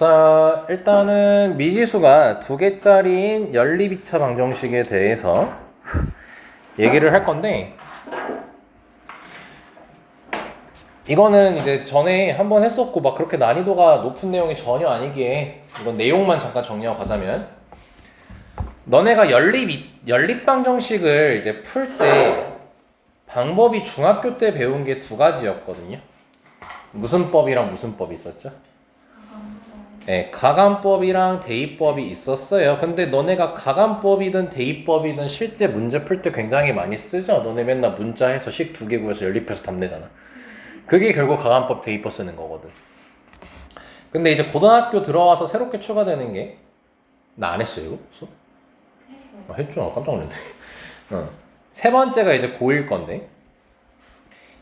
자, 일단은 미지수가 두 개짜리인 연립 2차 방정식에 대해서 얘기를 할 건데, 이거는 이제 전에 한번 했었고 막 그렇게 난이도가 높은 내용이 전혀 아니기에 이건 내용만 잠깐 정리하고 가자면, 너네가 연립 방정식을 이제 풀 때 방법이 중학교 때 배운 게 두 가지였거든요. 무슨 법이랑 무슨 법이 있었죠? 네, 가감법이랑 대입법이 있었어요. 근데 너네가 가감법이든 대입법이든 실제 문제 풀 때 굉장히 많이 쓰죠. 너네 맨날 문자해서 식 두 개 구해서 연립해서 답 내잖아. 그게 결국 가감법, 대입법 쓰는 거거든. 근데 이제 고등학교 들어와서 새롭게 추가되는 게, 나 안 했어요, 이거? 수업? 했어요. 아, 했죠. 깜짝 놀랐네. 세 번째가 이제 고1 건데,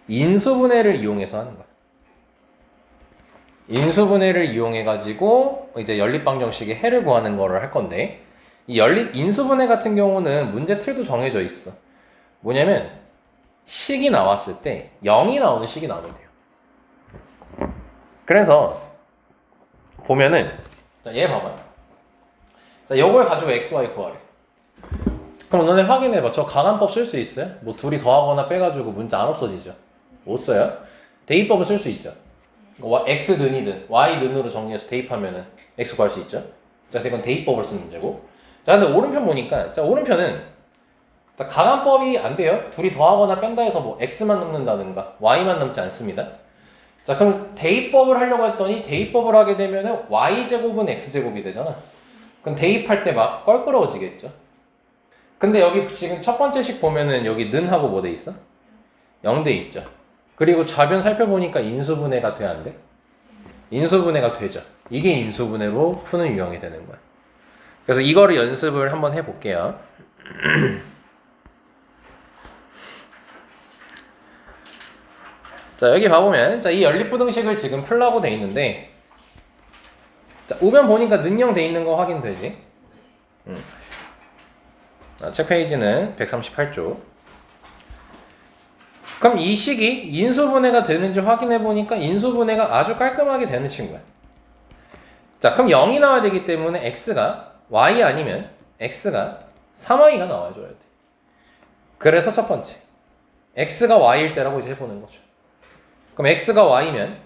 인수분해를 이용해서 하는 거야. 인수분해를 이용해가지고 이제 연립방정식의 해를 구하는 거를 할 건데, 이 인수분해 같은 경우는 문제 틀도 정해져 있어. 뭐냐면 식이 나왔을 때 0이 나오는 식이 나오면 돼요. 그래서 보면은, 자, 얘 봐봐. 자, 요걸 가지고 xy 구하래. 그럼 너네 확인해봐. 저 가감법 쓸 수 있어요? 뭐 둘이 더하거나 빼가지고 문자 안 없어지죠? 못 써요? 대입법은 쓸 수 있죠? x 는이든 y 는으로 정리해서 대입하면은 x 구할 수 있죠? 자, 이건 대입법을 쓰는 문제고. 자, 근데 오른편 보니까, 자, 오른편은 가감법이 안 돼요. 둘이 더하거나 뺀다 해서 뭐 x만 남는다든가 y만 남지 않습니다. 자, 그럼 대입법을 하려고 했더니 대입법을 하게 되면은 y제곱은 x제곱이 되잖아. 그럼 대입할 때 막 껄끄러워지겠죠? 근데 여기 지금 첫 번째 식 보면은 여기 는하고 뭐 돼 있어? 0돼 있죠. 그리고 좌변 살펴보니까 인수분해가 돼, 안 돼? 인수분해가 되죠. 이게 인수분해로 푸는 유형이 되는 거야. 그래서 이거를 연습을 한번 해볼게요. 자, 여기 봐보면, 자, 이 연립부등식을 지금 풀라고 돼 있는데, 자, 우변 보니까 는형 돼 있는 거 확인되지? 책 페이지는 138쪽. 그럼 이 식이 인수분해가 되는지 확인해 보니까 인수분해가 아주 깔끔하게 되는 친구야. 자, 그럼 0이 나와야 되기 때문에 x가 y 아니면 x가 3y가 나와줘야 돼. 그래서 첫 번째, x가 y일 때라고 이제 해보는 거죠. 그럼 x가 y면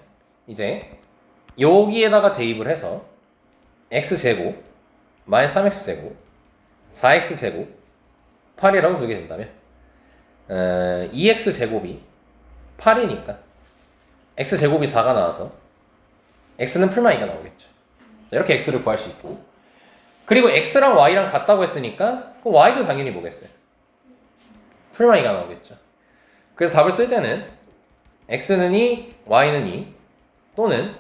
이제 여기에다가 대입을 해서 x제곱 마이너스 3x제곱 4x제곱 8이라고 두게 된다면 2x제곱이 8이니까 x제곱이 4가 나와서 x는 풀마이가 나오겠죠. 이렇게 x를 구할 수 있고, 그리고 x랑 y랑 같다고 했으니까 그럼 y도 당연히 뭐겠어요? 풀마이가 나오겠죠. 그래서 답을 쓸 때는 x는 2, y는 2 또는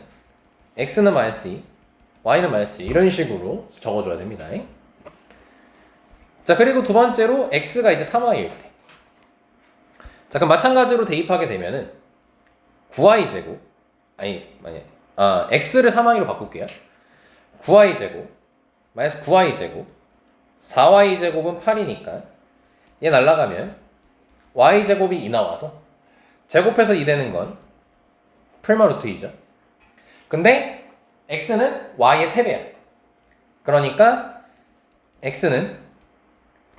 x는 마이너스 2, y는 마이너스 2 이런 식으로 적어줘야 됩니다. 자, 그리고 두 번째로 x가 이제 3y일 때, 자, 그럼 마찬가지로 대입하게 되면은 9y제곱 x를 3y로 바꿀게요. 9y제곱 마이너스 9y제곱 4y제곱은 8이니까 얘 날라가면 y제곱이 2 나와서 제곱해서 2 되는 건 풀마 루트 2죠. 근데 x는 y의 3배야. 그러니까 x는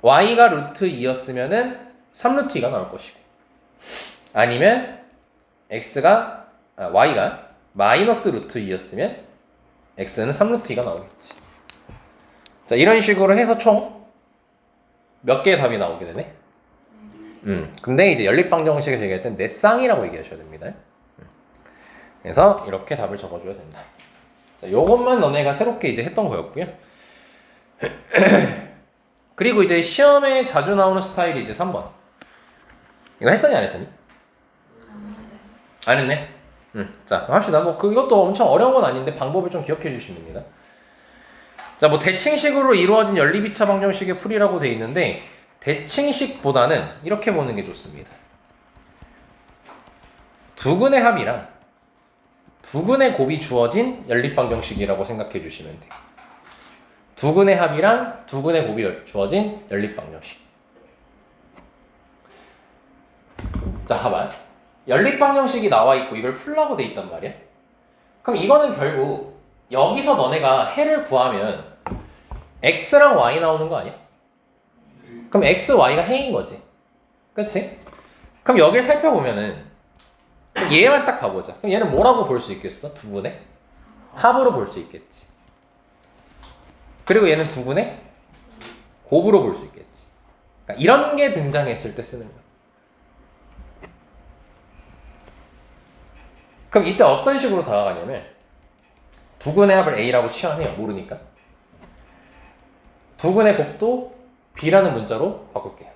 y가 루트 2였으면은 3루트 2가 나올 것이고, 아니면 y가 마이너스 루트 2였으면 x는 3루트 2가 나오겠지. 자, 이런 식으로 해서 총 몇 개의 답이 나오게 되네? 근데 이제 연립방정식에서 얘기할 땐 내 쌍이라고 얘기하셔야 됩니다. 그래서 이렇게 답을 적어줘야 된다. 자, 요것만 너네가 새롭게 이제 했던 거였고요. 그리고 이제 시험에 자주 나오는 스타일이 이제 3번. 이거 했었니, 안 했었니? 안 했네? 자, 그럼 합시다. 뭐, 그것도 엄청 어려운 건 아닌데, 방법을 좀 기억해 주시면 됩니다. 자, 뭐, 대칭식으로 이루어진 연립 2차 방정식의 풀이라고 돼 있는데, 대칭식보다는 이렇게 보는 게 좋습니다. 두근의 합이랑 두근의 곱이 주어진 연립 방정식이라고 생각해 주시면 돼요. 두근의 합이랑 두근의 곱이 주어진 연립 방정식. 자, 봐봐. 연립 방정식이 나와 있고 이걸 풀라고 돼 있단 말이야. 그럼 이거는 결국 여기서 너네가 해를 구하면 x랑 y 나오는 거 아니야? 그럼 x, y가 해인 거지. 그치? 그럼 여기를 살펴보면은 얘만 딱 봐보자. 그럼 얘는 뭐라고 볼 수 있겠어? 두 분의 합으로 볼 수 있겠지. 그리고 얘는 두 분의 곱으로 볼 수 있겠지. 그러니까 이런 게 등장했을 때 쓰는 거야. 그럼 이때 어떤 식으로 다가가냐면 두 분의 합을 A라고 취합해요. 모르니까. 두 분의 곱도 B라는 문자로 바꿀게요.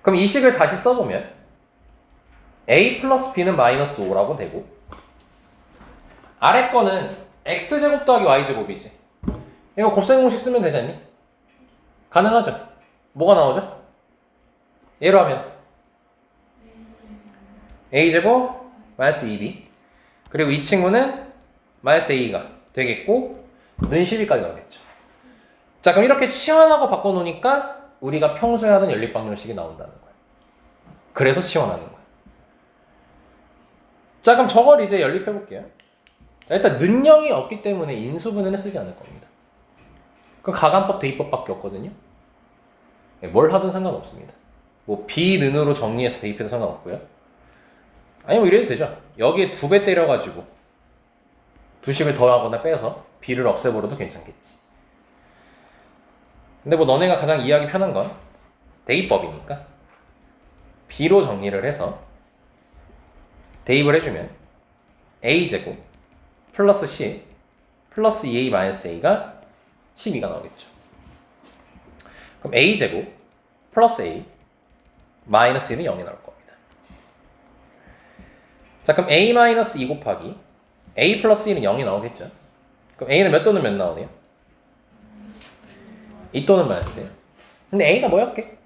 그럼 이 식을 다시 써보면 A 플러스 B는 마이너스 5라고 되고 아래 거는 X제곱 더하기 Y제곱이지. 이거 곱셈 공식 쓰면 되지 않니? 가능하죠? 뭐가 나오죠? 얘로 하면 A제곱 마이너스 2B 그리고 이 친구는 마이너스 A가 되겠고 는 12까지 나오겠죠. 자 그럼 이렇게 치환하고 바꿔놓으니까 우리가 평소에 하던 연립방정식이 나온다는 거예요. 그래서 치환하는 거예요. 자 그럼 저걸 이제 연립해볼게요. 자, 일단 는영이 없기 때문에 인수분해는 쓰지 않을 겁니다. 그럼 가간법 대입법밖에 없거든요. 뭘 하든 상관없습니다. 뭐 비는으로 정리해서 대입해도 상관없고요. 아니면 이래도 되죠. 여기에 2배 때려가지고 두 식을 더하거나 빼서 b를 없애버려도 괜찮겠지. 근데 뭐 너네가 가장 이해하기 편한 건 대입법이니까 b로 정리를 해서 대입을 해주면 a제곱 플러스 c 플러스 2a 마이너스 a가 12가 나오겠죠. 그럼 a제곱 플러스 a 마이너스 1은 0이 나올 겁니다. 자 그럼 a 마이너스 2 곱하기 a 플러스 1은 0이 나오겠죠. 그럼 a는 몇 또는 몇 나오네요? 2 또는 마이너스 1. 근데 a가 뭐였게?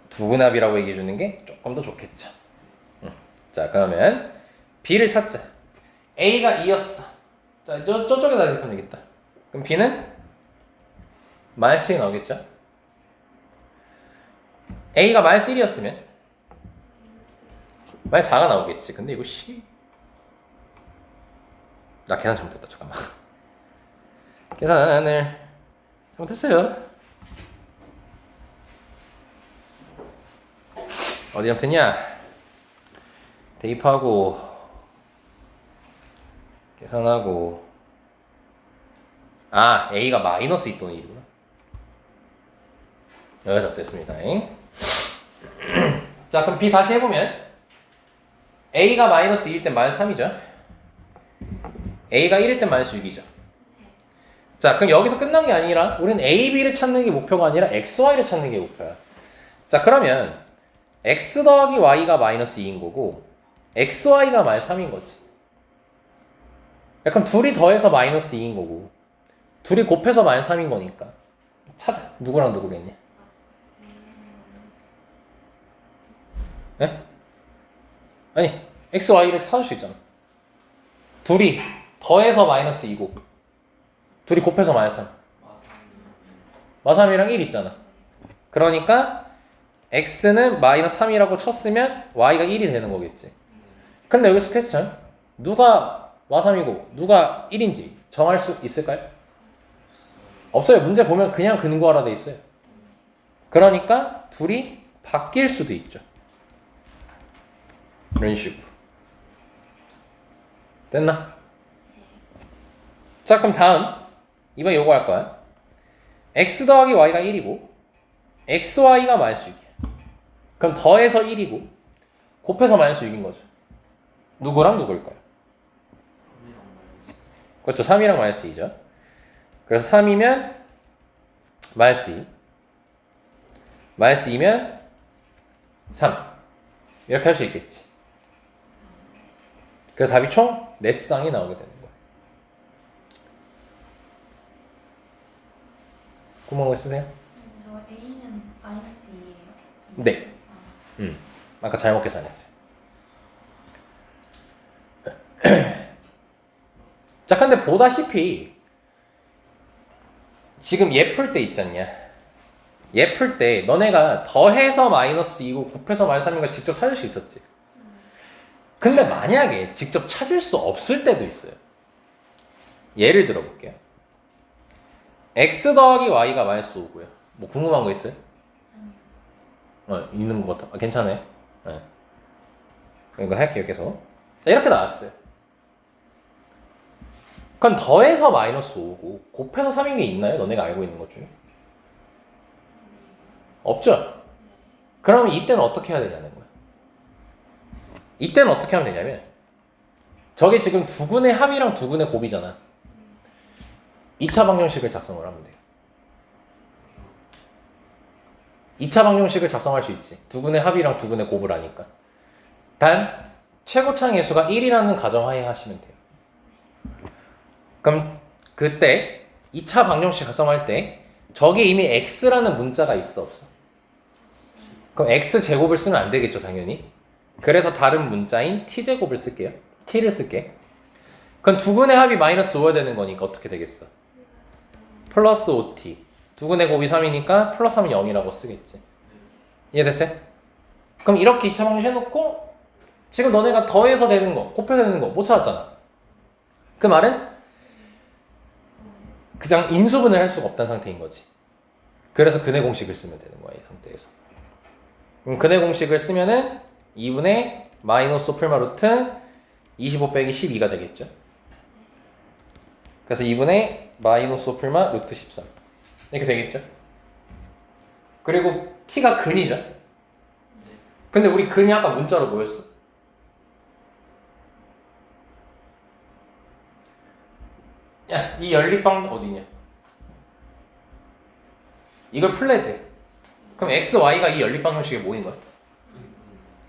두분합이라고 얘기해 주는 게 조금 더 좋겠죠. 자 그러면 b를 찾자. a가 2였어. 자 저쪽에다 대입하면 되겠다. 그럼 b는 마이너스 1이 나오겠죠. a가 마이너스 1이었으면 마이너스 4가 나오겠지. 근데 이거 나 계산 잘못했다. 잠깐만. 계산을 잘못했어요. 어디 잘못했냐? 대입하고 계산하고 a가 마이너스 2 또는 1이구나. 여기가 잘못됐습니다. 자 그럼 b 다시 해보면 a가 마이너스 2일 땐 마이너스 3이죠. a가 1일 땐 마이너스 6이죠. 자 그럼 여기서 끝난 게 아니라 우리는 a, b를 찾는 게 목표가 아니라 x, y를 찾는 게 목표야. 자 그러면 x 더하기 y가 마이너스 2인 거고 x, y가 마이너스 3인 거지. 그럼 둘이 더해서 마이너스 2인 거고 둘이 곱해서 마이너스 3인 거니까 찾아. 누구랑 누구겠냐? 예? 아니 x, y를 찾을 수 있잖아. 둘이 더해서 마이너스 2고 둘이 곱해서 마이너스 3. 마3이랑 1 있잖아. 그러니까 x는 마이너스 3이라고 쳤으면 y가 1이 되는 거겠지. 근데 여기서 퀘스천 누가 마3이고 누가 1인지 정할 수 있을까요? 없어요. 문제 보면 그냥 근거하라 돼 있어요. 그러니까 둘이 바뀔 수도 있죠. 이런 식으로. 됐나? 자 그럼 다음 이번에 요거 할 거야. x 더하기 y가 1이고 x, y가 마이너스 6이야. 그럼 더해서 1이고 곱해서 마이너스 6인 거죠. 누구랑 누구일까요? 그렇죠. 3이랑 마이너스 2죠. 그래서 3이면 마이너스 2 마이너스 2면 3 이렇게 할 수 있겠지. 그래서 답이 총 4쌍이 나오게 되는 거예요. 궁금한 거 있으세요? 저 A는 마이너스 2예요? 네. 아까 잘못 계산했어요. 자, 근데 보다시피 지금 얘 풀 때 있잖냐. 얘 풀 때 너네가 더해서 마이너스 2고 곱해서 마이너스 3인가 직접 찾을 수 있었지. 근데 만약에 직접 찾을 수 없을 때도 있어요. 예를 들어 볼게요. x 더하기 y가 마이너스 5고요. 뭐 궁금한 거 있어요? 아니요. 있는 것 같아. 괜찮아요. 네. 이거 할게요, 계속. 자, 이렇게 나왔어요. 그럼 더해서 마이너스 5고 곱해서 3인 게 있나요? 너네가 알고 있는 것 중에? 없죠? 그러면 이때는 어떻게 해야 되냐는 거야. 이때는 어떻게 하면 되냐면 저게 지금 두근의 합이랑 두근의 곱이잖아. 2차 방정식을 작성을 하면 돼요. 2차 방정식을 작성할 수 있지. 두근의 합이랑 두근의 곱을 아니까. 단 최고차항 예수가 1이라는 가정하에 하시면 돼요. 그럼 그때 2차 방정식 작성할 때 저게 이미 x라는 문자가 있어 없어? 그럼 x제곱을 쓰면 안 되겠죠 당연히. 그래서 다른 문자인 t제곱을 쓸게요. t를 쓸게. 그럼 두근의 합이 마이너스 5가 되는 거니까 어떻게 되겠어? 플러스 5t. 두근의 곱이 3이니까 플러스 하면 0이라고 쓰겠지. 이해됐어요? 그럼 이렇게 2차 방정식 해놓고 지금 너네가 더해서 되는 거, 곱해서 되는 거 못 찾았잖아. 그 말은 그냥 인수분해를 할 수가 없다는 상태인 거지. 그래서 근해 공식을 쓰면 되는 거야 이 상태에서. 그럼 근해 공식을 쓰면은 2분의 마이너스 5 풀마 루트 25 빼기 12가 되겠죠. 그래서 2분의 마이너스 5 풀마 루트 13 이렇게 되겠죠. 그리고 t가 근이죠. 근데 우리 근이 아까 문자로 뭐였어? 야, 이 연립방 어디냐? 이걸 풀래지. 그럼 x, y가 이 연립방정식에 뭐인 거야?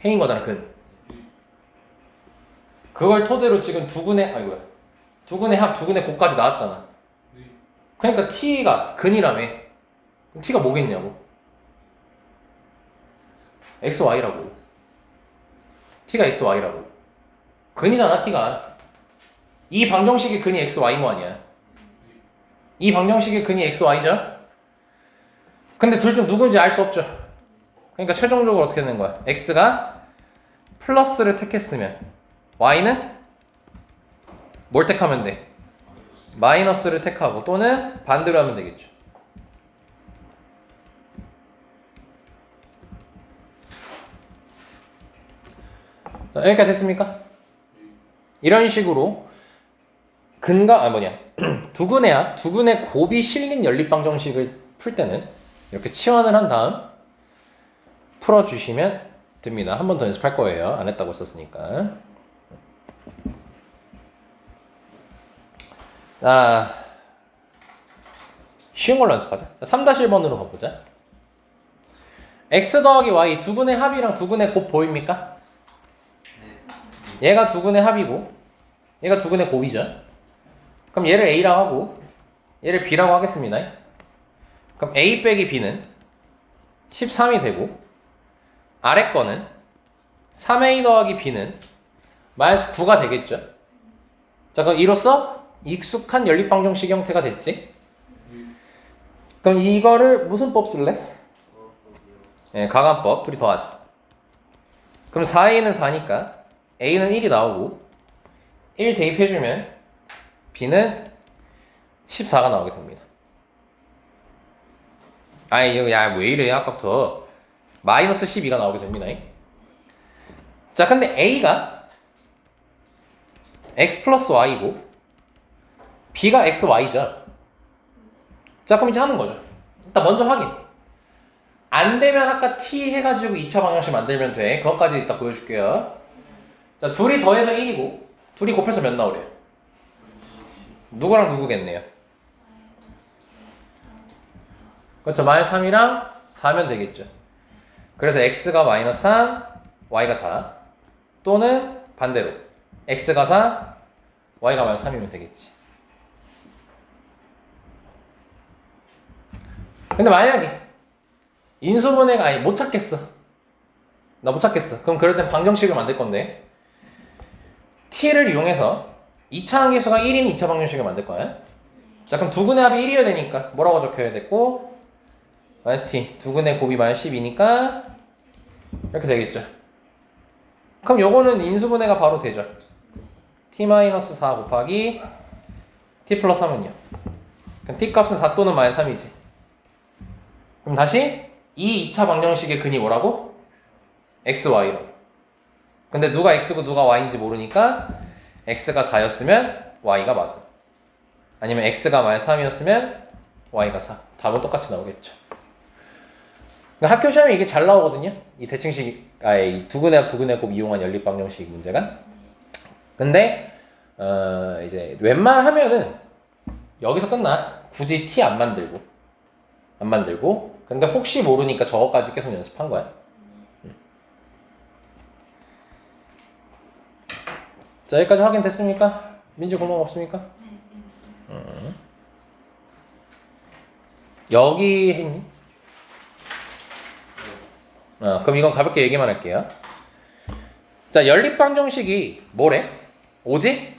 해인 거잖아, 근. 그걸 토대로 지금 두근의 합, 두근의 곱까지 나왔잖아. 그러니까 t가 근이라며. 그럼 t가 뭐겠냐고? x, y라고. t가 x, y라고. 근이잖아, t가. 이 방정식의 근이 x, y 뭐 아니야? 이 방정식의 근이 x, y죠? 근데 둘 중 누군지 알 수 없죠. 그러니까 최종적으로 어떻게 되는 거야? x가 플러스를 택했으면 y는 뭘 택하면 돼? 마이너스를 택하고 또는 반대로 하면 되겠죠. 여기까지 됐습니까? 이런 식으로 근과 두근의 곱이 실린 연립방정식을 풀 때는 이렇게 치환을 한 다음 풀어주시면 됩니다. 한 번 더 연습할 거예요. 안 했다고 했었으니까. 자, 쉬운 걸로 연습하자. 3-1번으로 가보자. x 더하기 y 두근의 합이랑 두근의 곱 보입니까? 얘가 두근의 합이고 얘가 두근의 곱이죠. 그럼 얘를 a라고 하고 얘를 b라고 하겠습니다. 그럼 a 빼기 b는 13이 되고 아래 거는 3a 더하기 b는 마이너스 9가 되겠죠. 자, 그럼 이로써 익숙한 연립방정식 형태가 됐지. 그럼 이거를 무슨 법 쓸래? 네, 가관법 둘이 더하자. 그럼 4a는 4니까 a는 1이 나오고 1 대입해주면 b는 14가 나오게 됩니다. 이거 왜 이래 아까부터 마이너스 12가 나오게 됩니다. 자, 근데 a가 x 플러스 y고 b가 x, y죠. 자, 그럼 이제 하는 거죠. 일단 먼저 확인. 안 되면 아까 t 해가지고 2차 방정식 만들면 돼. 그것까지 이따 보여줄게요. 자, 둘이 더해서 1이고 둘이 곱해서 몇 나오래요? 누구랑 누구겠네요? 그렇죠. 마이너스 3이랑 4면 되겠죠. 그래서 x가 마이너스 3, y가 4 또는 반대로 x가 4, y가 마이너스 3이면 되겠지. 근데 만약에 인수분해가 못 찾겠어. 나 못 찾겠어. 그럼 그럴 땐 방정식을 만들 건데 t를 이용해서 2차 항계수가 1인 2차 방정식을 만들 거야. 자, 그럼 두근의 합이 1이어야 되니까 뭐라고 적혀야 됐고 마이너스 t 두근의 곱이 마이너스 12니까 이렇게 되겠죠. 그럼 요거는 인수분해가 바로 되죠. t-4 곱하기 t 플러스 3은요. 그럼 t 값은 4 또는 마이너스 3이지. 그럼 다시 이 2차 방정식의 근이 뭐라고? xy라고. 근데 누가 x고 누가 y인지 모르니까 x가 4였으면 y가 맞아. 아니면 x가 마이너스 3이었으면 y가 4. 답은 똑같이 나오겠죠. 그러니까 학교 시험에 이게 잘 나오거든요. 이 대칭식, 이 두근의 곱 이용한 연립방정식 문제가. 근데 이제 웬만하면은 여기서 끝나. 굳이 t 안 만들고. 근데 혹시 모르니까 저거까지 계속 연습한 거야. 자, 여기까지 확인됐습니까? 민지 고민 없습니까? 네, 알겠어요. 여기 했니? 그럼 이건 가볍게 얘기만 할게요. 자, 연립방정식이 뭐래? 오직?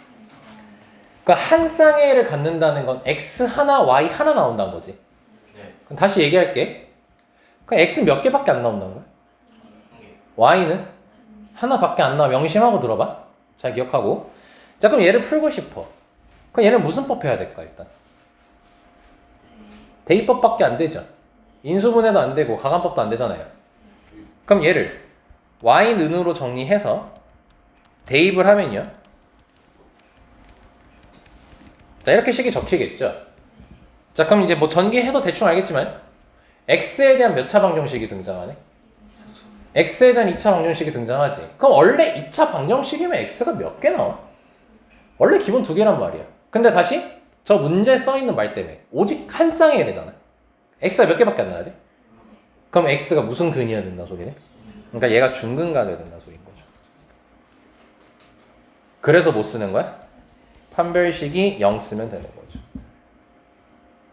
그러니까 한 쌍의를 갖는다는 건 x 하나, y 하나 나온다는 거지. 네. 그럼 다시 얘기할게. 그럼 x 몇 개밖에 안 나온다는 거야? y는 하나밖에 안 나와. 명심하고 들어봐. 잘 기억하고. 자, 그럼 얘를 풀고 싶어. 그럼 얘는 무슨 법 해야 될까, 일단? 대입법밖에 안 되죠. 인수분해도 안 되고 가간법도 안 되잖아요. 그럼 얘를 y는으로 정리해서 대입을 하면요. 자, 이렇게 식이 적히겠죠. 자, 그럼 이제 뭐 전개해도 대충 알겠지만 x에 대한 몇 차 방정식이 등장하네? x에 대한 2차 방정식이 등장하지. 그럼 원래 2차 방정식이면 x가 몇 개 나와? 원래 기본 2개란 말이야. 근데 다시 저 문제에 써있는 말 때문에 오직 한 쌍이어야 되잖아. x가 몇 개밖에 안 나야 돼? 그럼 x가 무슨 근이어야 된다 소리네? 그러니까 얘가 중근 가져야 된다 소리인 거죠. 그래서 못 쓰는 거야? 판별식이 0 쓰면 되는 거죠.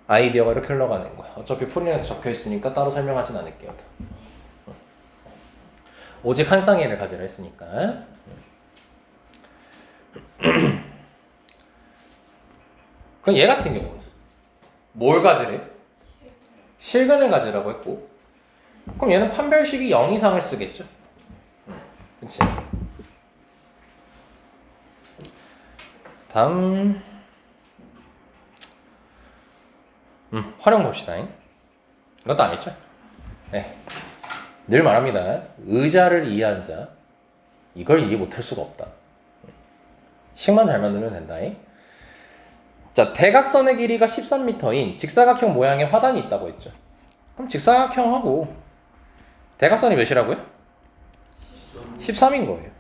아이디어가 이렇게 흘러가는 거야. 어차피 풀이한테 적혀 있으니까 따로 설명하진 않을게요. 오직 한 쌍의를 가지라 했으니까. 그럼 얘 같은 경우는 뭘 가지래? 실근을 가지라고 했고, 그럼 얘는 판별식이 0 이상을 쓰겠죠? 그치? 다음 활용 봅시다. 이것도 안 했죠? 네. 늘 말합니다. 의자를 이해한 자, 이걸 이해 못할 수가 없다. 식만 잘 만들면 된다. 자, 대각선의 길이가 13m인 직사각형 모양의 화단이 있다고 했죠. 그럼 직사각형하고 대각선이 몇이라고요? 13인 거예요.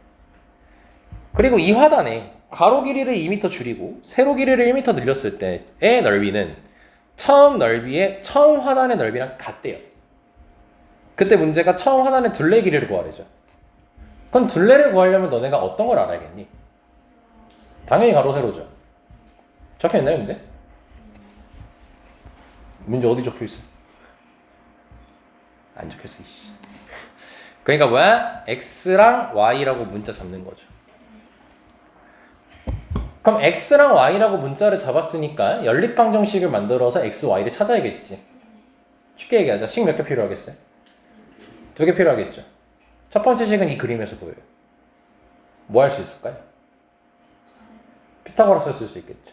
그리고 이 화단에 가로 길이를 2m 줄이고 세로 길이를 1m 늘렸을 때의 넓이는 처음 화단의 넓이랑 같대요. 그때 문제가 처음 화단의 둘레 길이를 구하래죠. 그럼 둘레를 구하려면 너네가 어떤 걸 알아야겠니? 당연히 가로 세로죠. 적혀있나요, 문제? 문제 어디 적혀있어? 안 적혀있어, 이씨. 그러니까 뭐야? x랑 y라고 문자 잡는 거죠. 그럼 x랑 y라고 문자를 잡았으니까 연립방정식을 만들어서 x, y를 찾아야겠지. 쉽게 얘기하자. 식 몇 개 필요하겠어요? 2개 필요하겠죠. 첫 번째 식은 이 그림에서 보여요. 뭐 할 수 있을까요? 피타고라스를 쓸 수 있겠죠.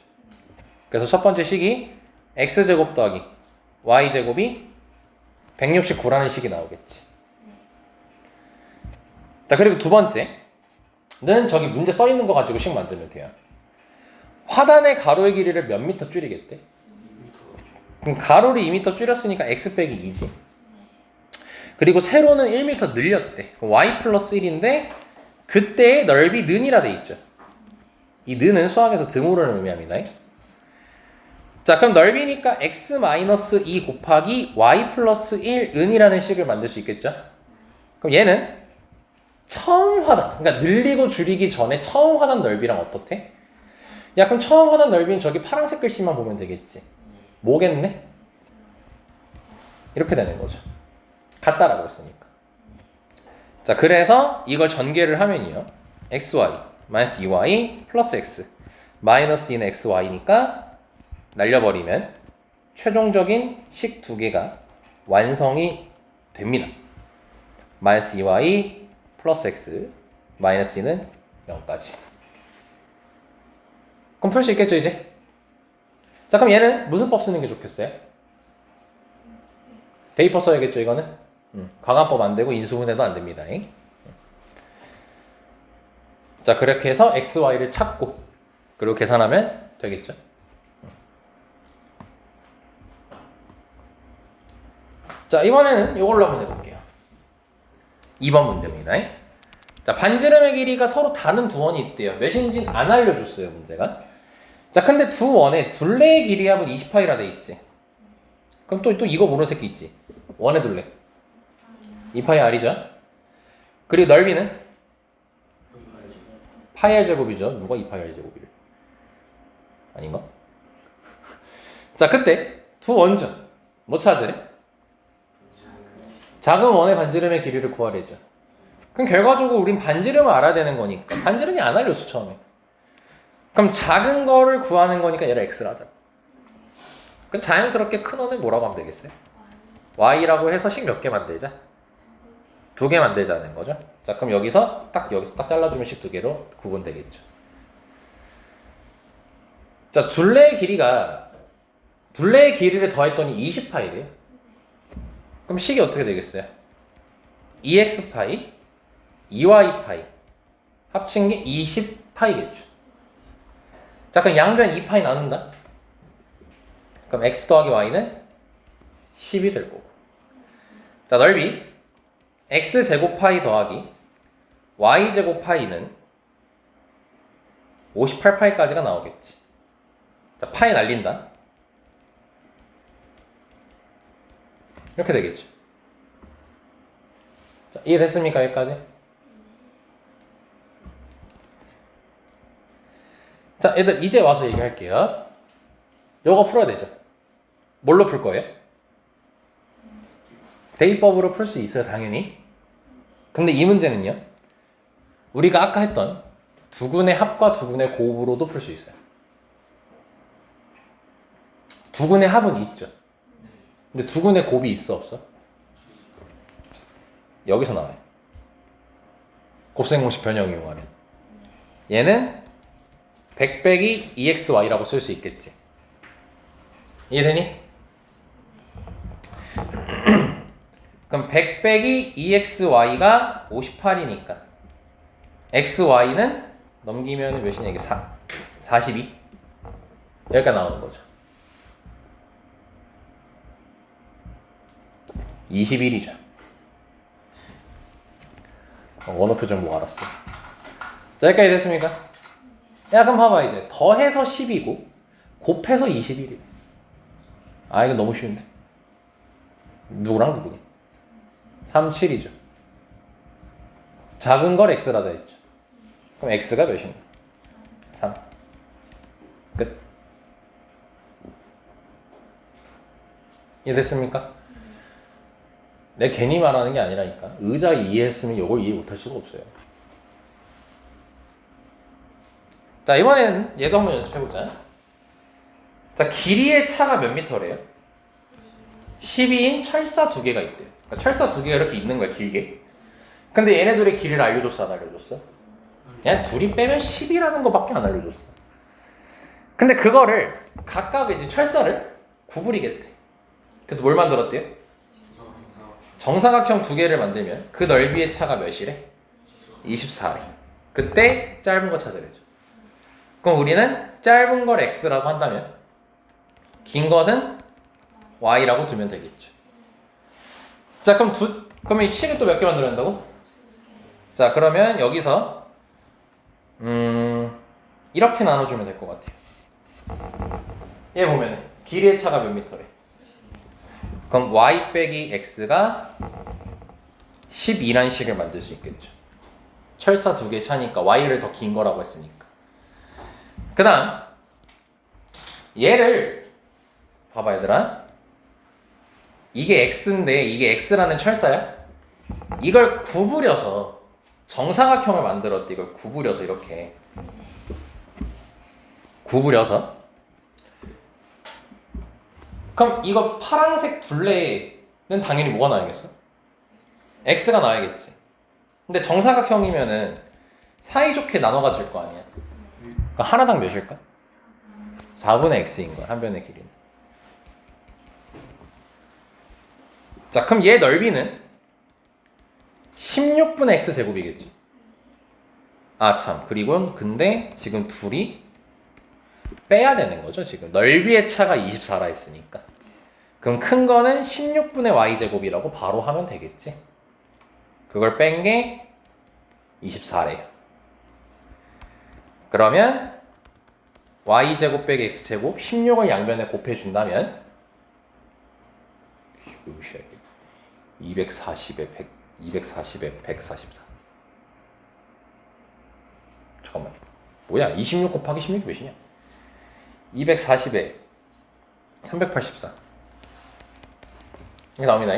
그래서 첫 번째 식이 x제곱 더하기 y제곱이 169라는 식이 나오겠지. 자, 그리고 두 번째는 저기 문제 써 있는 거 가지고 식 만들면 돼요. 화단의 가로의 길이를 몇 미터 줄이겠대? 그럼 가로를 2m 줄였으니까 x 빼기 2지. 그리고 세로는 1m 늘렸대. 그럼 y 플러스 1인데 그때의 넓이 는이라 돼 있죠. 이 는은 수학에서 등호를 의미합니다. 자, 그럼 넓이니까 x 마이너스 2 곱하기 y 플러스 1 은이라는 식을 만들 수 있겠죠. 그럼 얘는 처음 화단, 그러니까 늘리고 줄이기 전에 처음 화단 넓이랑 어떻대? 야, 그럼 처음 화단 넓이는 저기 파란색 글씨만 보면 되겠지. 뭐겠네? 이렇게 되는 거죠. 같다라고 했으니까. 자, 그래서 이걸 전개를 하면요. xy 마이너스 2y 플러스 x 마이너스 2는 xy니까 날려버리면 최종적인 식 두 개가 완성이 됩니다. 마이너스 2y 플러스 x 마이너스 2는 0까지. 그럼 풀 수 있겠죠 이제? 자 그럼 얘는 무슨 법 쓰는 게 좋겠어요? 대입법 써야겠죠 이거는? 과감법 안 되고 인수분해도 안 됩니다. 자 그렇게 해서 x, y를 찾고 그리고 계산하면 되겠죠. 자 이번에는 이걸로 한번 해볼게요. 2번 문제입니다. 자 반지름의 길이가 서로 다른 두 원이 있대요. 몇인지 안 알려줬어요 문제가. 자 근데 두 원에 둘레의 길이 합은 20파이라 돼 있지. 그럼 또 이거 모르는 새끼 있지. 원의 둘레 2파이 r이죠. 그리고 넓이는 파이 r 제곱이죠. 누가 2파이 r 제곱이래? 아닌가? 자 그때 두 원점 뭐 찾으래? 작은 원의 반지름의 길이를 구하래죠. 그럼 결과적으로 우린 반지름을 알아야 되는 거니까 반지름이 안 알려줬어 처음에. 그럼 작은 거를 구하는 거니까 얘를 x를 하자. 그럼 자연스럽게 큰 원을 뭐라고 하면 되겠어요? y라고 해서 식 몇 개 만들자? 2개 만들자는 거죠. 자 그럼 여기서 딱 잘라주면 식 2개로 구분되겠죠. 자 둘레의 길이를 더했더니 20파이래요. 그럼 식이 어떻게 되겠어요? 2x파이, 2y파이 합친 게 20파이겠죠. 자 그럼 양변 2파이 나눈다. 그럼 x 더하기 y는 10이 될 거고. 자 넓이 x제곱 파이 더하기 y제곱 파이는 58파이까지가 나오겠지. 자 파이 날린다. 이렇게 되겠죠. 자, 이해됐습니까? 여기까지? 자, 얘들 이제 와서 얘기할게요. 요거 풀어야 되죠. 뭘로 풀 거예요? 대입법으로 풀 수 있어요, 당연히. 근데 이 문제는요. 우리가 아까 했던 두근의 합과 두근의 곱으로도 풀 수 있어요. 두근의 합은 있죠. 근데 두근의 곱이 있어 없어? 여기서 나와요. 곱셈공식 변형 이용하면 얘는 100 빼기 2xy라고 쓸 수 있겠지. 이해되니? 그럼 100 빼기 2xy가 58이니까 xy는 넘기면 몇이냐 이게 42 여기까지 나오는 거죠. 21이죠. 원어 표정 뭐 알았어. 자, 여기까지 됐습니까? 야, 그럼 봐봐, 이제. 더해서 10이고, 곱해서 21이고. 아, 이거 너무 쉬운데. 누구랑 누구니? 3, 7이죠. 작은 걸 x라다 했죠. 그럼 x가 몇인가? 3. 끝. 이해됐습니까? 내 괜히 말하는 게 아니라니까. 의자 이해했으면 이걸 이해 못할 수가 없어요. 자 이번엔 얘도 한번 연습해보자. 자 길이의 차가 몇 미터래요? 12인 철사 2개가 있대요. 그러니까 철사 2개가 이렇게 있는 거야 길게. 근데 얘네들의 길이를 알려줬어 안 알려줬어? 그냥 둘이 빼면 10이라는 거밖에 안 알려줬어. 근데 그거를 각각 이제 철사를 구부리겠대. 그래서 뭘 만들었대요? 정사각형 2개를 만들면 그 넓이의 차가 몇이래? 24래. 그때 짧은 거 찾으래죠. 그럼 우리는 짧은 걸 x라고 한다면 긴 것은 y라고 두면 되겠죠. 자 그럼 그럼 이 식을 또 몇 개 만들어야 한다고? 자 그러면 여기서 이렇게 나눠주면 될 것 같아요. 얘 보면은 길이의 차가 몇 미터래? 그럼 y 빼기 x가 12란 식을 만들 수 있겠죠. 철사 2개 차니까 y를 더 긴 거라고 했으니까. 그 다음 얘를 봐봐 얘들아. 이게 x인데 이게 x라는 철사야. 이걸 구부려서 정사각형을 만들었대. 이걸 구부려서 이렇게 구부려서. 그럼 이거 파란색 둘레는 당연히 뭐가 나야겠어? x가 나야겠지. 근데 정사각형이면은 사이좋게 나눠 가질 거 아니야. 그러니까 하나당 몇일까? 4분의 x인 거야. 한 변의 길이는. 자, 그럼 얘 넓이는 16분의 x제곱이겠지. 아, 참. 그리고 근데 지금 둘이 빼야 되는 거죠. 지금 넓이의 차가 24라 했으니까. 그럼 큰 거는 16분의 y제곱이라고 바로 하면 되겠지. 그걸 뺀 게 24래요. 그러면 y제곱 빼기 x제곱 16을 양변에 곱해준다면 240에 144 잠깐만 뭐야 26 곱하기 16이 몇이냐 240에 384 이게 나옵니다.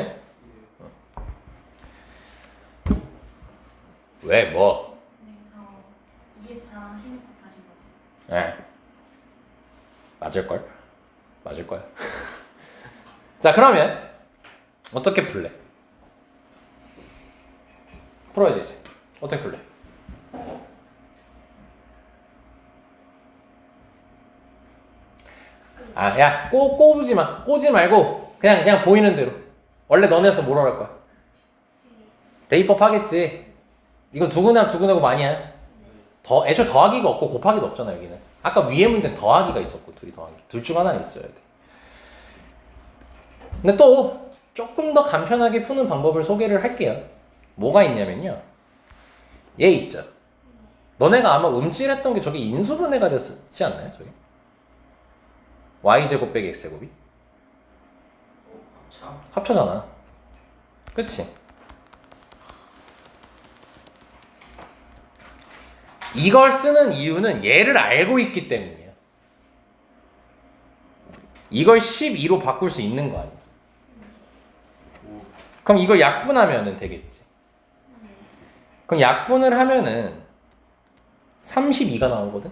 왜 뭐? 네, 저 24랑 16 곱하신 거죠? 네. 맞을걸? 맞을 거야. 자, 그러면 어떻게 풀래? 풀어야지 이제. 어떻게 풀래? 아, 야, 꼬부지 마. 꼬지 말고 그냥 보이는 대로. 원래 너네에서 뭐라 할 거야? 대입법 하겠지. 이건 두근하고 많이야. 애초에 더하기가 없고 곱하기도 없잖아 여기는. 아까 위에 문제는 더하기가 있었고 둘이 더하기. 둘 중 하나는 있어야 돼. 근데 또 조금 더 간편하게 푸는 방법을 소개를 할게요. 뭐가 있냐면요. 얘 있죠. 너네가 아마 음질했던 게 저게 인수분해가 됐지 않나요? 저게? y제곱 빼기 x제곱이? 합쳐잖아. 그치? 이걸 쓰는 이유는 얘를 알고 있기 때문이에요. 이걸 12로 바꿀 수 있는 거 아니야. 그럼 이걸 약분하면 되겠지. 그럼 약분을 하면은 32가 나오거든?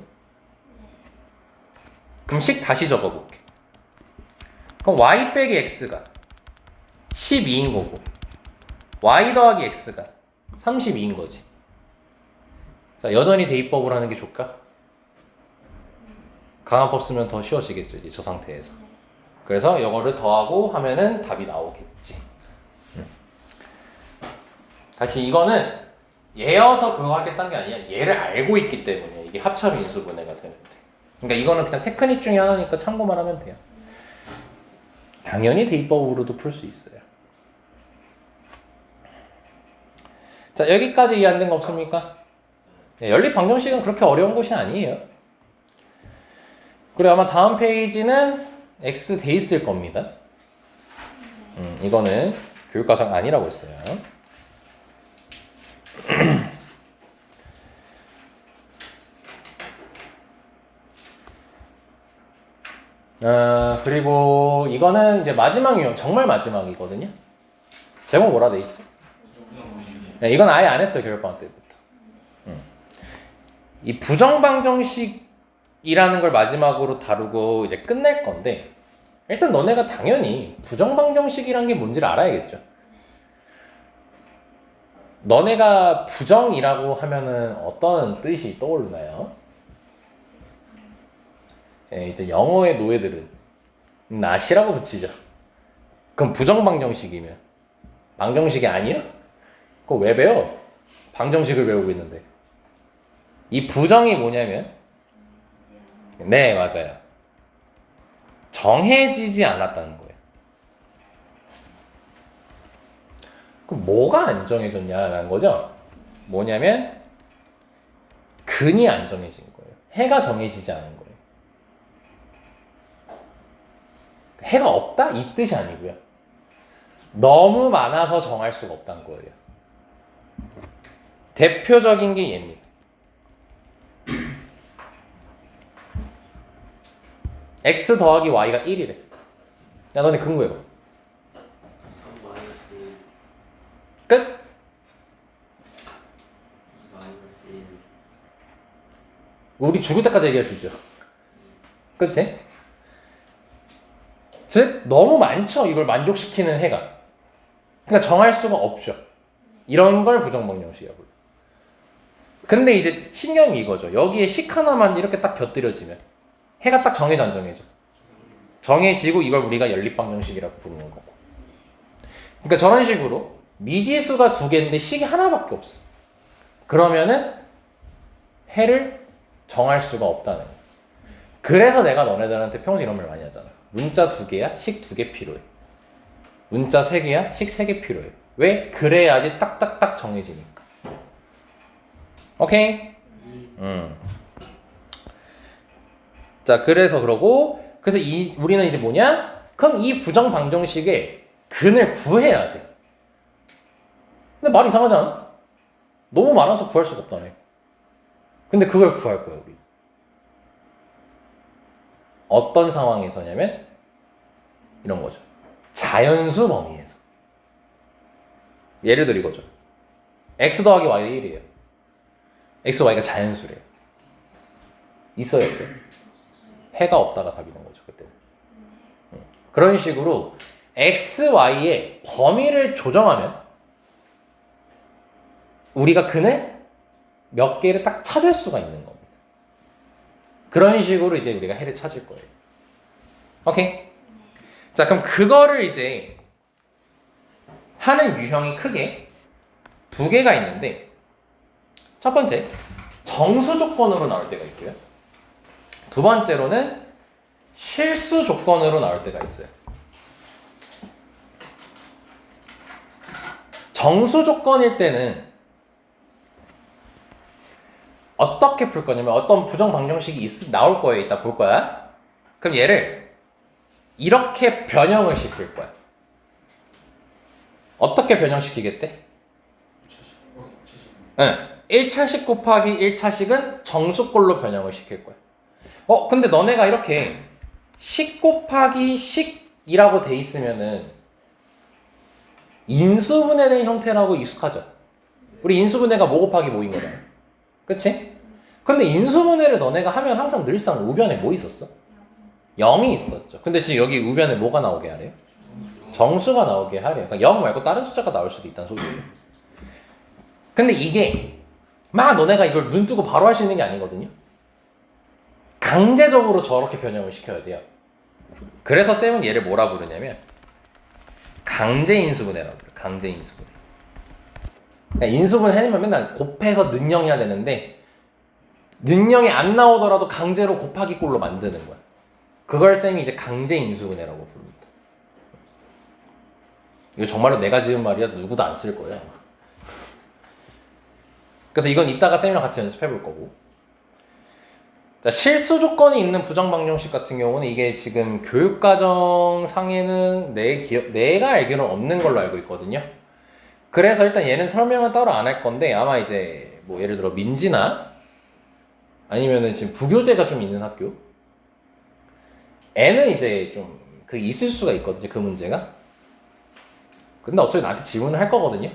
그럼 식 다시 적어볼게. 그럼 y 빼기 x가 12인 거고 y 더하기 x가 32인 거지. 자, 여전히 대입법을 하는 게 좋을까? 강화법 쓰면 더 쉬워지겠죠, 이제 저 상태에서. 그래서 이거를 더하고 하면은 답이 나오겠지. 다시 이거는 얘여서 그거 하겠다는 게 아니야. 얘를 알고 있기 때문에 이게 합참 인수분해가 되는데. 그러니까 이거는 그냥 테크닉 중에 하나니까 참고만 하면 돼요. 당연히 대입법으로도 풀 수 있어요. 자, 여기까지 이해 안 된 거 없습니까? 네, 연립 방정식은 그렇게 어려운 것이 아니에요. 그리고 아마 다음 페이지는 X 돼 있을 겁니다. 이거는 교육과정 아니라고 했어요. 그리고 이거는 이제 마지막 유형, 정말 마지막이거든요. 제목 뭐라 돼 있죠? 네, 이건 아예 안 했어요, 교육방학 때부터. 이 부정방정식이라는 걸 마지막으로 다루고 이제 끝낼 건데, 일단 너네가 당연히 부정방정식이란 게 뭔지를 알아야겠죠. 너네가 부정이라고 하면은 어떤 뜻이 떠오르나요? 예, 이제 영어의 노예들은 not이라고 붙이죠. 그럼 부정방정식이면 방정식이 아니야? 그거 왜 배워? 방정식을 배우고 있는데. 이 부정이 뭐냐면 네, 맞아요. 정해지지 않았다는 거예요. 그럼 뭐가 안 정해졌냐라는 거죠? 뭐냐면 근이 안 정해진 거예요. 해가 정해지지 않은 거예요. 해가 없다? 이 뜻이 아니고요. 너무 많아서 정할 수가 없다는 거예요. 대표적인 게 얘입니다. x 더하기 y가 1이래. 야, 너네 근거해봐. 3-1 끝? 2-1 우리 죽을 때까지 얘기할 수 있죠. 그치? 즉, 너무 많죠. 이걸 만족시키는 해가. 그러니까 정할 수가 없죠. 이런 걸 부정방정식이라고 불러요. 근데 이제 신경이 이거죠. 여기에 식 하나만 이렇게 딱 곁들여지면 해가 딱 정해져 안 정해져? 정해지고 이걸 우리가 연립방정식이라고 부르는 거고. 그러니까 저런 식으로 미지수가 두 개인데 식이 하나밖에 없어. 그러면은 해를 정할 수가 없다는 거야. 그래서 내가 너네들한테 평소 이런 말 많이 하잖아. 문자 두 개야, 식 두 개 필요해. 문자 세 개야, 식 세 개 필요해. 왜? 그래야지 딱딱딱 정해지니까. 오케이? 자, 그래서 그러고, 그래서 우리는 이제 뭐냐? 그럼 이 부정방정식의 근을 구해야 돼. 근데 말 이상하지 않아? 너무 많아서 구할 수가 없다며. 근데 그걸 구할 거야, 우리. 어떤 상황에서냐면, 이런 거죠. 자연수 범위에서. 예를 들어 이거죠. x 더하기 y가 1이에요. x, y가 자연수래요. 있어요, 없어요? 해가 없다가 답이 는 거죠, 그때는. 그런 식으로 x, y의 범위를 조정하면 우리가 근을 몇 개를 딱 찾을 수가 있는 겁니다. 그런 식으로 이제 우리가 해를 찾을 거예요. 오케이? 자, 그럼 그거를 이제 하는 유형이 크게 두 개가 있는데, 첫 번째, 정수 조건으로 나올 때가 있고요. 두 번째로는 실수 조건으로 나올 때가 있어요. 정수 조건일 때는 어떻게 풀 거냐면 어떤 부정방정식이 나올 거예요. 이따 볼 거야. 그럼 얘를 이렇게 변형을 시킬 거야. 어떻게 변형시키겠대? 응. 1차식 곱하기 1차식은 정수꼴로 변형을 시킬 거야. 근데 너네가 이렇게 식 곱하기 식이라고 돼 있으면은 인수분해된 형태라고 익숙하죠? 우리 인수분해가 뭐 곱하기 뭐인 거잖아. 그치? 근데 인수분해를 너네가 하면 항상 늘상 우변에 뭐 있었어? 0이 있었죠. 근데 지금 여기 우변에 뭐가 나오게 하래요? 정수가 나오게 하래요. 그러니까 0 말고 다른 숫자가 나올 수도 있다는 소리예요. 근데 이게 막 너네가 이걸 눈 뜨고 바로 할 수 있는 게 아니거든요. 강제적으로 저렇게 변형을 시켜야 돼요. 그래서 쌤은 얘를 뭐라 부르냐면 강제 인수분해라고 그래요. 강제 인수분해. 그러니까 인수분해 해내면 맨날 곱해서 능령해야 되는데 능령이 안 나오더라도 강제로 곱하기 꼴로 만드는 거야. 그걸 쌤이 이제 강제 인수분해라고 부릅니다. 이거 정말로 내가 지은 말이야. 누구도 안 쓸 거예요. 그래서 이건 이따가 쌤이랑 같이 연습해 볼 거고. 자, 실수 조건이 있는 부정방정식 같은 경우는 이게 지금 교육과정 상에는 내가 알기로는 없는 걸로 알고 있거든요. 그래서 일단 얘는 설명은 따로 안 할 건데 아마 이제 뭐 예를 들어 민지나 아니면은 지금 부교재가 좀 있는 학교 애는 이제 좀 그 있을 수가 있거든요. 그 문제가. 근데 어차피 나한테 질문을 할 거거든요.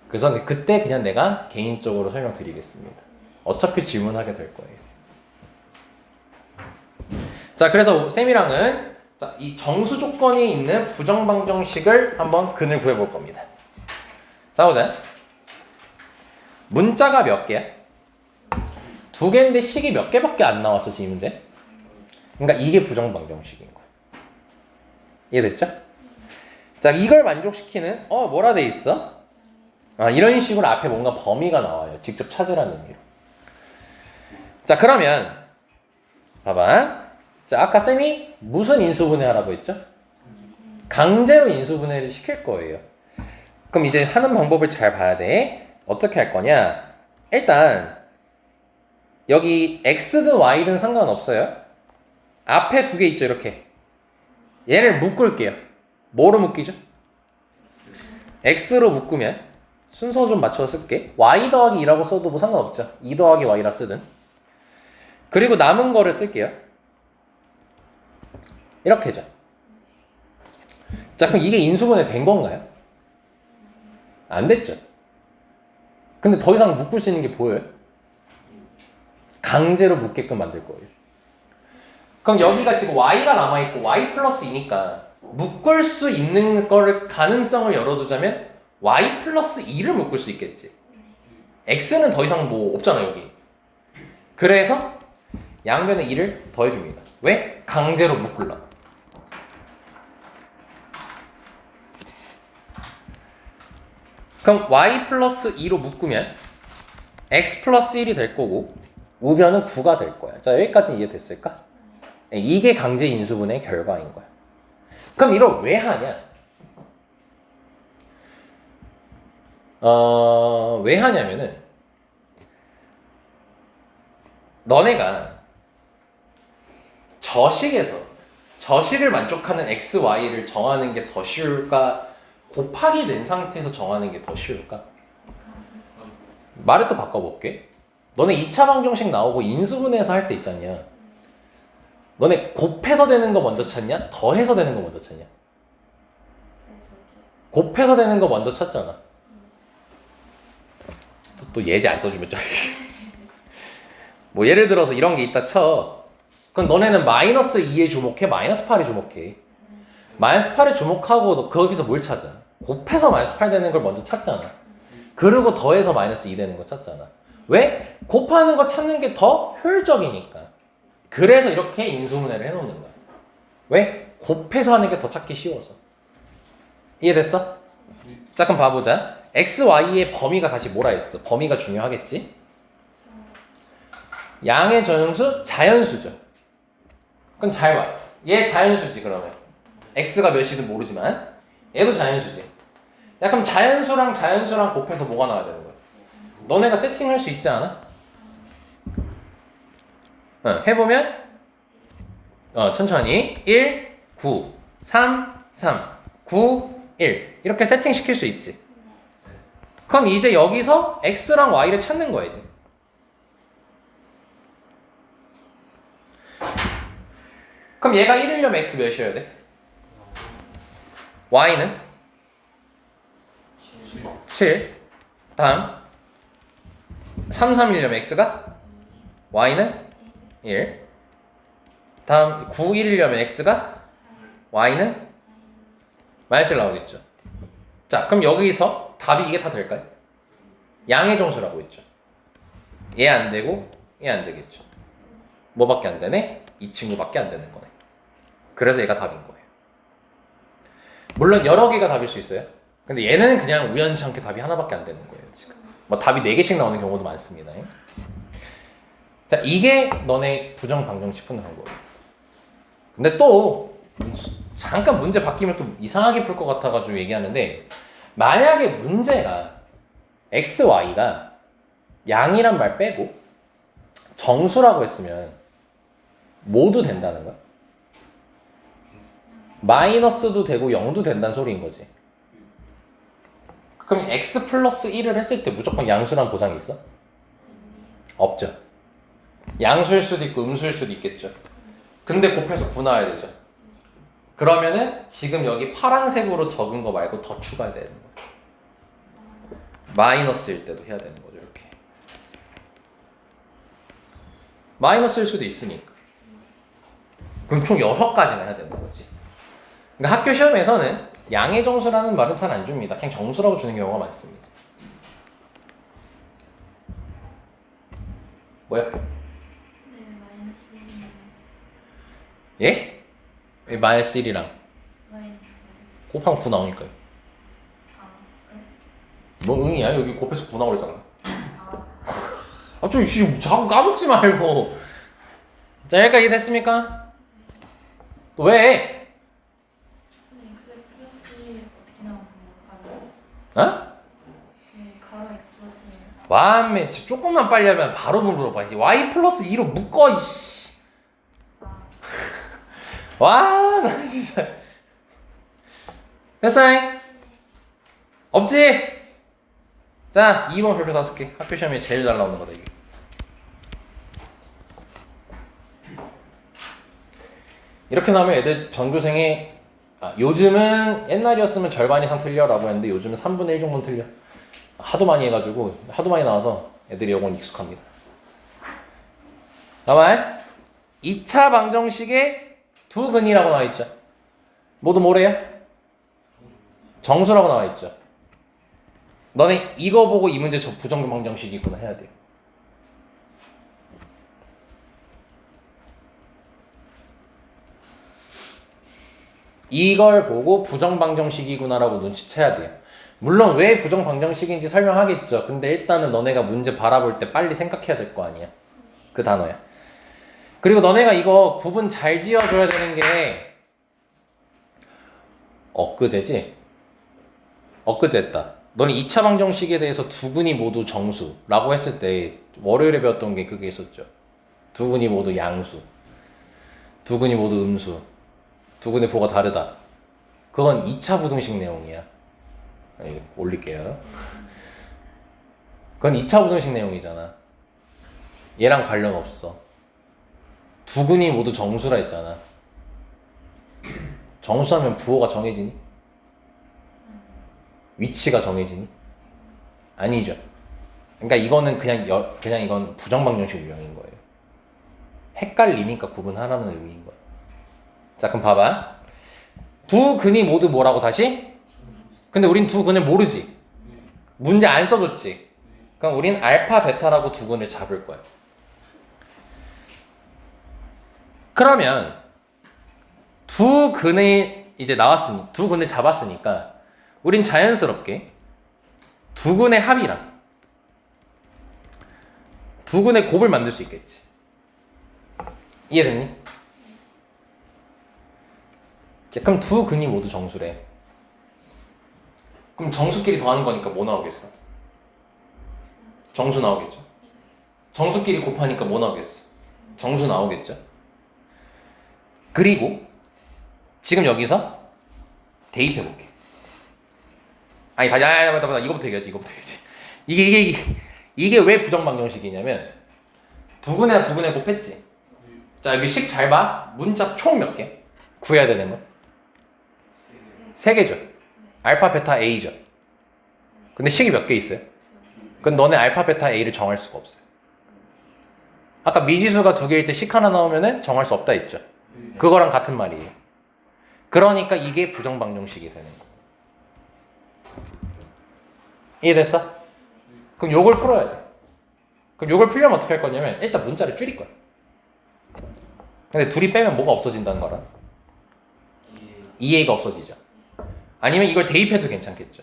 그래서 그때 그냥 내가 개인적으로 설명드리겠습니다. 어차피 질문하게 될 거예요. 자, 그래서 쌤이랑은 이 정수 조건이 있는 부정방정식을 한번 근을 구해볼 겁니다. 자, 보자. 문자가 몇 개야? 두 개인데 식이 몇 개밖에 안 나왔어, 지금 문제. 그러니까 이게 부정방정식인 거야. 이해됐죠? 자, 이걸 만족시키는 뭐라 돼 있어? 이런 식으로 앞에 뭔가 범위가 나와요. 직접 찾으라는 의미로. 자, 그러면 봐봐. 자, 아까 쌤이 무슨 인수분해 하라고 했죠? 강제로 인수분해를 시킬 거예요. 그럼 이제 하는 방법을 잘 봐야 돼. 어떻게 할 거냐? 일단 여기 x든 y든 상관없어요. 앞에 두 개 있죠, 이렇게. 얘를 묶을게요. 뭐로 묶이죠? x로 묶으면 순서 좀 맞춰서 쓸게. y 더하기 2라고 써도 뭐 상관없죠. 2 더하기 y라 쓰든. 그리고 남은 거를 쓸게요. 이렇게죠. 자, 그럼 이게 인수분해 된 건가요? 안 됐죠. 근데 더 이상 묶을 수 있는 게 보여요? 강제로 묶게끔 만들 거예요. 그럼 여기가 지금 y가 남아있고 y 플러스 2니까 묶을 수 있는 거를 가능성을 열어두자면 y 플러스 2를 묶을 수 있겠지. x는 더 이상 뭐 없잖아 여기. 그래서 양변에 2를 더해줍니다. 왜? 강제로 묶으려고. 그럼 y 플러스 2로 묶으면 x 플러스 1이 될 거고 우변은 9가 될 거야. 자, 여기까지 이해됐을까? 이게 강제 인수분해의 결과인 거야. 그럼 이걸 왜 하냐? 왜 하냐면은 너네가 저식을 만족하는 x, y를 정하는 게 더 쉬울까? 곱하기 된 상태에서 정하는 게 더 쉬울까? 말을 또 바꿔볼게. 너네 2차 방정식 나오고 인수분해해서 할 때 있잖냐. 너네 곱해서 되는 거 먼저 찾냐? 더해서 되는 거 먼저 찾냐? 곱해서 되는 거 먼저 찾잖아. 또 예제 안 써주면 좀. 뭐 예를 들어서 이런 게 있다 쳐. 그럼 너네는 마이너스 2에 주목해? 마이너스 8에 주목해? 마이너스 8에 주목하고 너 거기서 뭘 찾아? 곱해서 마이너스 8 되는 걸 먼저 찾잖아. 그리고 더해서 마이너스 2 되는 거 찾잖아. 왜? 곱하는 거 찾는 게 더 효율적이니까. 그래서 이렇게 인수분해를 해놓는 거야. 왜? 곱해서 하는 게 더 찾기 쉬워서. 이해됐어? 자, 그럼 봐보자. x, y의 범위가 다시 뭐라 했어? 범위가 중요하겠지? 양의 전응수, 자연수죠. 그럼 잘 봐. 얘 자연수지 그러면. x가 몇이든 모르지만 얘도 자연수지. 야, 그럼 자연수랑 곱해서 뭐가 나와야 되는 거야? 너네가 세팅할 수 있지 않아? 해보면 천천히 1, 9, 3, 3, 9, 1 이렇게 세팅시킬 수 있지. 그럼 이제 여기서 x랑 y를 찾는 거야 이제. 그럼 얘가 1이려면 x 몇이어야 돼? y는 7. 다음 3, 3이려면 x가 y는 1. 다음 9, 1이려면 x가 y는 마이너스 1 나오겠죠. 자, 그럼 여기서 답이 이게 다 될까요? 양의 정수라고 했죠. 얘 안 되고 얘 안 되겠죠. 뭐밖에 안 되네? 이 친구밖에 안 되는 거네. 그래서 얘가 답인 거예요. 물론 여러 개가 답일 수 있어요. 근데 얘는 그냥 우연치 않게 답이 하나밖에 안 되는 거예요. 지금. 뭐 답이 4개씩 나오는 경우도 많습니다. 자, 이게 너네 부정 방정식 푸는 방법이에요. 근데 또 잠깐 문제 바뀌면 또 이상하게 풀 것 같아가지고 얘기하는데, 만약에 문제가 x, y가 양이란 말 빼고 정수라고 했으면 모두 된다는 거야? 마이너스도 되고 0도 된다는 소리인 거지. 그럼 x 플러스 1을 했을 때 무조건 양수란 보장이 있어? 없죠. 양수일 수도 있고 음수일 수도 있겠죠. 근데 곱해서 9 나와야 되죠. 그러면은 지금 여기 파란색으로 적은 거 말고 더 추가해야 되는 거야. 마이너스일 때도 해야 되는 거죠. 이렇게. 마이너스일 수도 있으니까. 그럼 총 6가지나 해야 되는 거지. 그러니까 학교 시험에서는 양의 정수라는 말은 잘 안 줍니다. 그냥 정수라고 주는 경우가 많습니다. 뭐야? 네, 마이너스 1이면 예? 마이너스 1이랑 마이너스 9. 곱하면 9 나오니까요. 네? 뭐 응이야? 여기 곱해서 9 나오잖아. 아, 좀 자꾸 까먹지 말고. 자, 여기까지 이해됐습니까? 또 왜? 근데 x 플러스 1 어떻게 나오는 거 봐요? 어? 네, 가로 x 플러스 1. 완매 조금만 빨리 하면 바로 물어봐. y 플러스 2로 묶어 이씨. 아, 와, 나 진짜. 됐어? 없지? 자, 2번 별표 5개. 학교 시험에 제일 잘 나오는 거다 이게. 이렇게 나오면 애들 전교생이 요즘은 옛날이었으면 절반 이상 틀려라고 했는데 요즘은 3분의 1 정도는 틀려. 하도 많이 해가지고 하도 많이 나와서 애들이 요건 익숙합니다. 다만 2차 방정식에 두 근이라고 나와있죠. 모두 뭐래요? 정수라고 나와있죠. 너네 이거 보고 이 문제 저 부정방정식이구나 해야 돼요. 이걸 보고 부정방정식이구나라고 눈치채야 돼요. 물론 왜 부정방정식인지 설명하겠죠. 근데 일단은 너네가 문제 바라볼 때 빨리 생각해야 될 거 아니야. 그 단어야. 그리고 너네가 이거 구분 잘 지어줘야 되는 게 엊그제지? 엊그제 했다. 너는 2차 방정식에 대해서 두 근이 모두 정수라고 했을 때 월요일에 배웠던 게 그게 있었죠. 두 근이 모두 양수, 두 근이 모두 음수, 두 근의 보가 다르다. 그건 2차 부등식 내용이야. 이거 올릴게요. 그건 2차 부등식 내용이잖아. 얘랑 관련 없어. 두 근이 모두 정수라 했잖아. 정수하면 부호가 정해지니? 위치가 정해지니? 아니죠. 그러니까 이거는 그냥 이건 부정방정식 유형인 거예요. 헷갈리니까 구분하라는 의미인 거예요. 자, 그럼 봐봐. 두 근이 모두 뭐라고 다시? 근데 우린 두 근을 모르지. 문제 안 써줬지. 그럼 우린 알파, 베타라고 두 근을 잡을 거야. 그러면 두 근이 이제 나왔으니 두 근을 잡았으니까 우린 자연스럽게 두 근의 합이랑 두 근의 곱을 만들 수 있겠지. 이해됐니? 그럼 두 근이 모두 정수래. 그럼 정수끼리 더하는 거니까 뭐 나오겠어? 정수 나오겠죠. 정수끼리 곱하니까 뭐 나오겠어? 정수 나오겠죠. 그리고 지금 여기서 대입해 볼게. 아니, 맞다. 이거부터 얘기하지. 이게 왜 부정방정식이냐면 두 근에 두 근에 곱했지. 자, 여기 식 잘 봐. 문자 총 몇 개? 구해야 되는 거? 3개죠. 알파, 베타, A죠. 근데 식이 몇 개 있어요? 그럼 너네 알파, 베타, A를 정할 수가 없어요. 아까 미지수가 2개일 때 식 하나 나오면은 정할 수 없다 했죠. 그거랑 같은 말이에요. 그러니까 이게 부정방정식이 되는 거. 이해됐어? 그럼 요걸 풀어야 돼. 그럼 요걸 풀려면 어떻게 할 거냐면 일단 문자를 줄일 거야. 근데 둘이 빼면 뭐가 없어진다는 거라? 2a가 없어지죠. 아니면 이걸 대입해도 괜찮겠죠.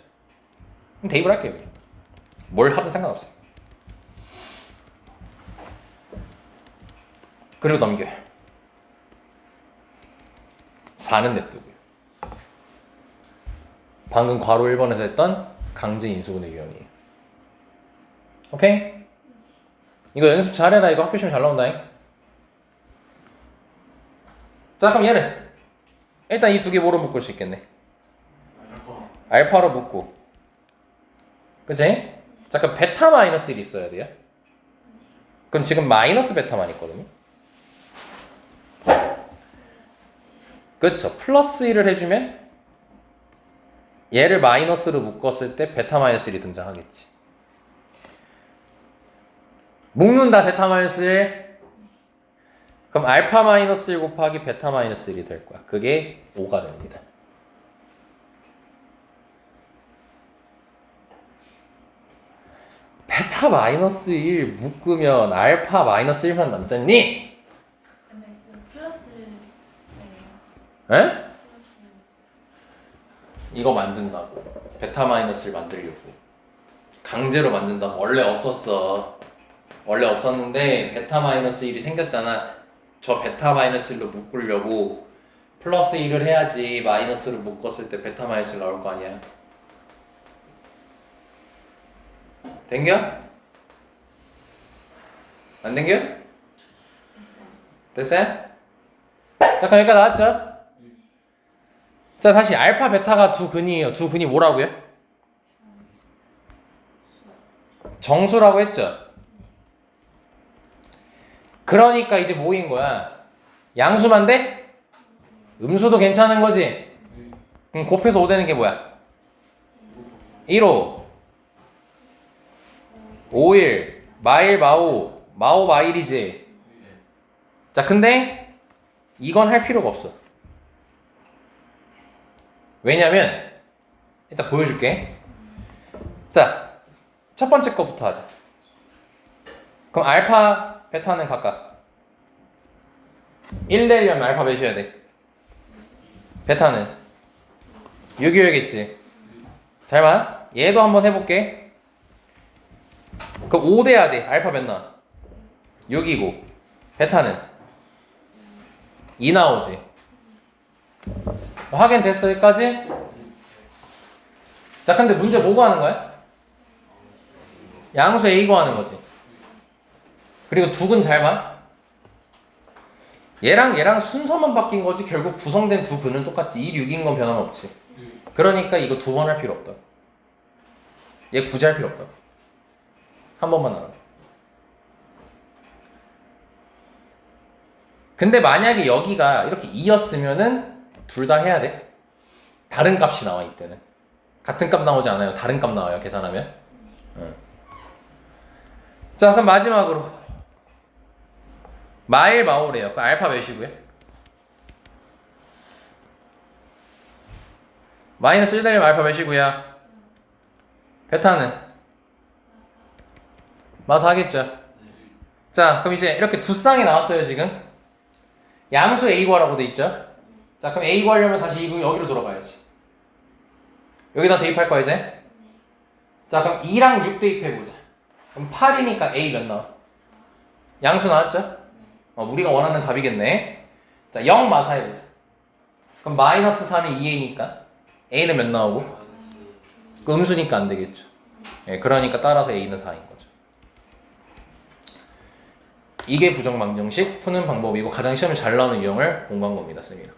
그럼 대입을 할게요. 그냥. 뭘 하든 상관없어요. 그리고 넘겨요. 4는 냅두고요. 방금 괄호 1번에서 했던 강제 인수분해 유형이에요. 오케이? 이거 연습 잘해라. 이거 학교 시험 잘 나온다잉. 자, 그럼 얘는 일단 이 두 개 뭐로 묶을 수 있겠네? 알파로 묶고. 그치? 자, 그럼 베타 마이너스 1 있어야 돼요. 그럼 지금 마이너스 베타만 있거든요. 그쵸? 플러스 1을 해주면 얘를 마이너스로 묶었을 때 베타 마이너스 1이 등장하겠지. 묶는다. 베타 마이너스 1. 그럼 알파 마이너스 1 곱하기 베타 마이너스 1이 될 거야. 그게 5가 됩니다. 베타 마이너스 1 묶으면 알파 마이너스 1만 남잖니? 근데 그 플러스예요. 에? 플러스. 이거 만든다고. 베타 마이너스를 만들려고. 강제로 만든다고. 원래 없었어. 원래 없었는데 베타 마이너스 1이 생겼잖아. 저 베타 마이너스 1로 묶으려고 플러스 1을 해야지 마이너스를 묶었을 때 베타 마이너스 1 나올 거 아니야. 댕겨? 안 댕겨? 됐어요? 자, 그럼 여기까지 나왔죠? 자, 다시 알파 베타가 두 근이에요. 두 근이 뭐라고요? 정수라고 했죠? 그러니까 이제 뭐인 거야? 양수만 돼? 음수도 괜찮은 거지? 그럼 곱해서 5 되는 게 뭐야? 1호 5일 마일 마오 마오 마일이지. 자, 근데 이건 할 필요가 없어. 왜냐면 일단 보여줄게. 자, 첫 번째 거부터 하자. 그럼 알파, 베타는 각각 1 되려면 알파 몇이어야 돼? 베타는 6이어야겠지. 잘 봐. 얘도 한번 해볼게. 그럼 5 돼야 돼. 알파 몇 나와? 6이고 베타는 2 나오지. 확인됐어 여기까지? 자 근데 문제 뭐 구하는 거야? 양수 A 구하는 거지. 그리고 둑은 잘 봐. 얘랑 순서만 바뀐 거지 결국 구성된 두 근은 똑같지. 2, 6인 건 변함없지. 그러니까 이거 두 번 할 필요 없다. 얘 굳이 할 필요 없다. 한 번만 알아. 근데 만약에 여기가 이렇게 2였으면은 둘 다 해야 돼. 다른 값이 나와 이때는. 같은 값 나오지 않아요. 다른 값 나와요. 계산하면. 응. 자 그럼 마지막으로 마일 마오래요. 그 알파 몇이고요? 마이너스 1 되려면 알파 몇이고요? 베타는? 마서 하겠죠. 자 그럼 이제 이렇게 두 쌍이 나왔어요 지금. 양수 A 구하라고 돼 있죠. 자 그럼 A 구하려면 다시 이거 여기로 돌아가야지. 여기다 대입할 거야 이제. 자 그럼 2랑 6 대입해보자. 그럼 8이니까 A 몇 나와? 양수 나왔죠? 우리가 원하는 답이겠네. 자 0 마사 해보자. 그럼 마이너스 3이 2A니까 A는 몇 나오고? 그 음수니까 안 되겠죠. 예, 그러니까 따라서 A는 4인 거죠. 이게 부정방정식 푸는 방법이고 가장 시험에 잘 나오는 유형을 공부한 겁니다, 쌤이랑.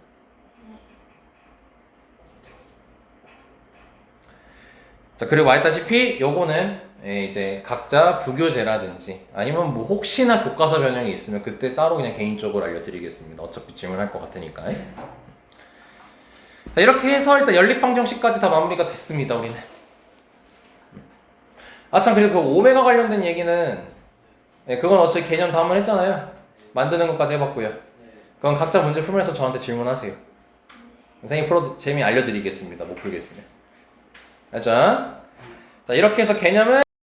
자 그리고 말했다시피 요거는 이제 각자 부교재라든지 아니면 뭐 혹시나 교과서 변형이 있으면 그때 따로 그냥 개인적으로 알려드리겠습니다. 어차피 질문할 것 같으니까. 자 이렇게 해서 일단 연립방정식까지 다 마무리가 됐습니다. 우리는. 참 그리고 그 오메가 관련된 얘기는 그건 어차피 개념 다 한번 했잖아요. 만드는 것까지 해봤고요. 그건 각자 문제 풀면서 저한테 질문하세요. 선생님 풀어 재미 알려드리겠습니다. 못 풀겠으면. 알죠? 자 이렇게 해서 개념은